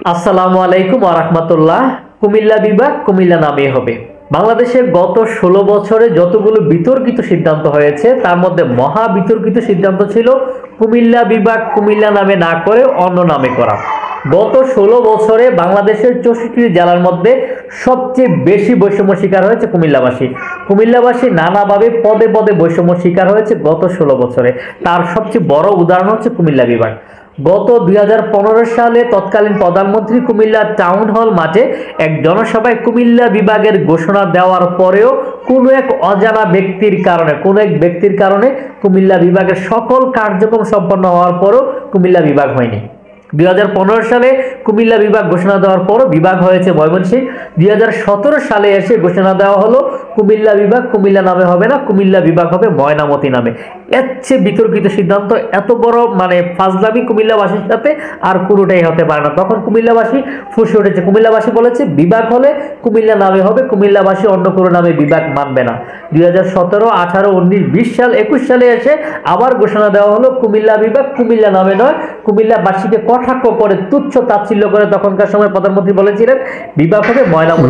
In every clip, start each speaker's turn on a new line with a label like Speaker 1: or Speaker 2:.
Speaker 1: আসসালামু আলাইকুম ওয়া রাহমাতুল্লাহ। কুমিল্লা বিভাগ কুমিল্লা নামে হবে। বাংলাদেশের গত ১৬ বছরে যতগুলো বিতর্কিত সিদ্ধান্ত হয়েছে তার মধ্যে মহা বিতর্কিত সিদ্ধান্ত ছিল কুমিল্লা বিভাগ কুমিল্লা নামে না করে অন্য নামে করা। গত ১৬ বছরে বাংলাদেশের ৬৪ জেলার মধ্যে সবচেয়ে বেশি বৈষম্য শিকার হয়েছে কুমিল্লাবাসী। কুমিল্লাবাসী নানাভাবে পদে পদে বৈষম্য শিকার হয়েছে গত ১৬ বছরে। তার সবচেয়ে বড় উদাহরণ হচ্ছে কুমিল্লা বিভাগ। গত ২০১৫ সালে তৎকালীন প্রধানমন্ত্রী কুমিল্লা টাউন হল মাঠে এক জনসভায় কুমিল্লা বিভাগের ঘোষণা দেওয়ার পরেও কোনো এক অজানা ব্যক্তির কারণে কুমিল্লা বিভাগের সকল কার্যক্রম সম্পন্ন হওয়ার পরও কুমিল্লা বিভাগ হয়নি। ২০১৫ সালে কুমিল্লা বিভাগ ঘোষণা দেওয়ার পরও বিভাগ হয়েছে ময়মনসিংহ। ২০১৭ সালে এসে ঘোষণা দেওয়া হলো কুমিল্লা বিভাগ কুমিল্লা নামে হবে না, কুমিল্লা বিভাগ হবে ময়নামতি নামে। এর চেয়ে বিতর্কিত সিদ্ধান্ত, এত বড় ফাজলামি কুমিল্লাবাসীর সাথে আর কোনোটাই হতে পারে না। তখন কুমিল্লাবাসী ফুঁসে উঠেছে। কুমিল্লাবাসী বলেছে বিভাগ হলে কুমিল্লা নামে হবে, কুমিল্লাবাসী অন্য কোনো নামে বিভাগ মানবে না। ২০১৭, ১৮, ১৯, ২০ সাল ২১ সালে এসে আবার ঘোষণা দেওয়া হলো কুমিল্লা বিভাগ কুমিল্লা নামে নয়। কুমিল্লাবাসীকে কটাক্ষ করে তুচ্ছ তাচ্ছিল্য করে তখনকার সময় প্রধানমন্ত্রী বলেছিলেন বিভাগ হবে ময়নামতি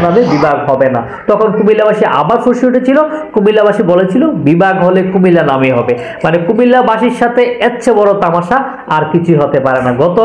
Speaker 1: নামে, বিভাগ হবে না। তখন কুমিল্লাবাসী আবার ফুঁসে উঠেছিল। কুমিল্লাবাসী বলেছিল বিভাগ হলে কুমিল্লা নামে হবে। কুমিল্লাবাসীর সাথে এর চেয়ে বড় তামাশা আর কিছুই হতে পারে না। গত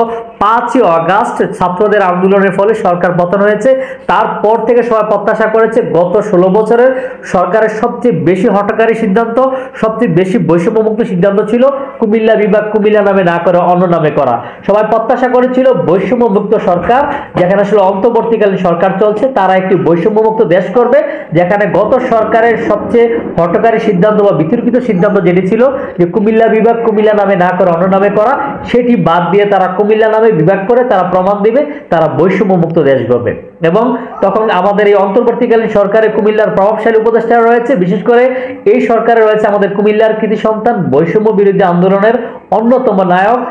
Speaker 1: ৫ই আগস্ট ছাত্রদের আন্দোলনের ফলে সরকার পতন হয়েছে। তারপর থেকে সবাই প্রত্যাশা করেছে গত ১৬ বছরের সরকারের সবচেয়ে বেশি হঠকারী সিদ্ধান্ত, সবচেয়ে বেশি বৈষম্যমুক্ত সিদ্ধান্ত ছিল কুমিল্লা বিভাগ কুমিল্লা নামে না করে অন্য নামে করা। সবাই প্রত্যাশা করেছিল বৈষম্যমুক্ত সরকার, যেখানে আসলে অন্তর্বর্তীকালীন সরকার চলছে, তারা একটি বৈষম্যমুক্ত দেশ করবে, যেখানে গত সরকারের সবচেয়ে হঠকারী সিদ্ধান্ত বা বিতর্কিত সিদ্ধান্ত যেটি ছিল যে কুমিল্লা বিভাগ কুমিল্লা নামে না করে অন্য নামে করা, সেটি বাদ দিয়ে তারা কুমিল্লা নামে বিভাগ করে তারা প্রমাণ দিবে তারা বৈষম্যমুক্ত দেশ গড়বে। এবং তখন আমাদের এই অন্তর্বর্তীকালীন সরকারে কুমিল্লার প্রভাবশালী উপদেষ্টা রয়েছে, বিশেষ করে এই সরকারে রয়েছে আমাদের কুমিল্লার কৃতি সন্তান, বৈষম্য বিরোধী আন্দোলনের অন্যতম নায়ক,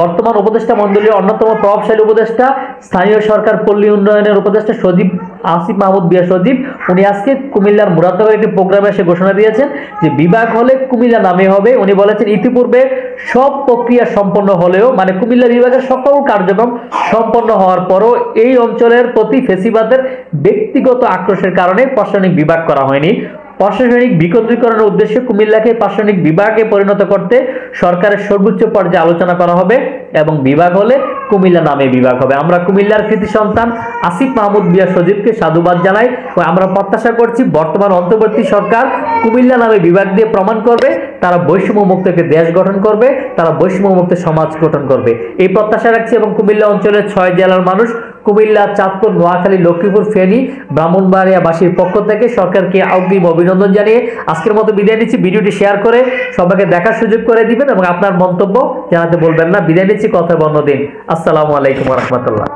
Speaker 1: বর্তমান উপদেষ্টা মণ্ডলীর অন্যতম প্রভাবশালী উপদেষ্টা, স্থানীয় সরকার পল্লী উন্নয়নের উপদেষ্টা সজীব আসিফ মাহমুদ বিয়া সজীব। উনি আজকে কুমিল্লার মুরাদনগরের একটি প্রোগ্রামে এসে ঘোষণা দিয়েছেন যে বিভাগ হলে কুমিল্লা নামে হবে। উনি বলেছেন ইতিপূর্বে সব প্রক্রিয়া সম্পন্ন হলেও কুমিল্লা বিভাগের সকল কার্যক্রম সম্পন্ন হওয়ার পরও এই অঞ্চলের প্রতি ফেসিবাদের ব্যক্তিগত আক্রোশের কারণে প্রশাসনিক বিভাগ করা হয়নি। প্রশাসনিক বিকেন্দ্রীকরণের উদ্দেশ্যে কুমিল্লাকে প্রশাসনিক বিভাগে পরিণত করতে সরকারের সর্বোচ্চ পর্যায়ে আলোচনা করা হবে এবং বিভাগ হলে কুমিল্লা নামে বিভাগ হবে। আমরা কুমিল্লার কৃতি সন্তান আসিফ মাহমুদ বিয়া সজীবকে সাধুবাদ জানাই। আমরা প্রত্যাশা করছি বর্তমান অন্তর্বর্তী সরকার কুমিল্লা নামে বিভাগ দিয়ে প্রমাণ করবে তারা বৈষম্যমুক্ত একটি দেশ গঠন করবে, তারা বৈষম্যমুক্ত সমাজ গঠন করবে, এই প্রত্যাশা রাখছি। এবং কুমিল্লা অঞ্চলের ৬ জেলার মানুষ, কুমিল্লা, চাঁদপুর, নোয়াখালী, লক্ষ্মীপুর, ফেনী, ব্রাহ্মণবাড়িয়াবাসীর পক্ষ থেকে সরকারকে অগ্রিম অভিনন্দন জানিয়ে আজকের মতো বিদায় নিচ্ছি। ভিডিওটি শেয়ার করে সবাইকে দেখার সুযোগ করে দিবেন এবং আপনার মন্তব্য জানাতে বলবেন না। বিদায় নিচ্ছি, কথা বন্ধ দিন। আসসালামু আলাইকুম ওয়া রাহমাতুল্লাহ।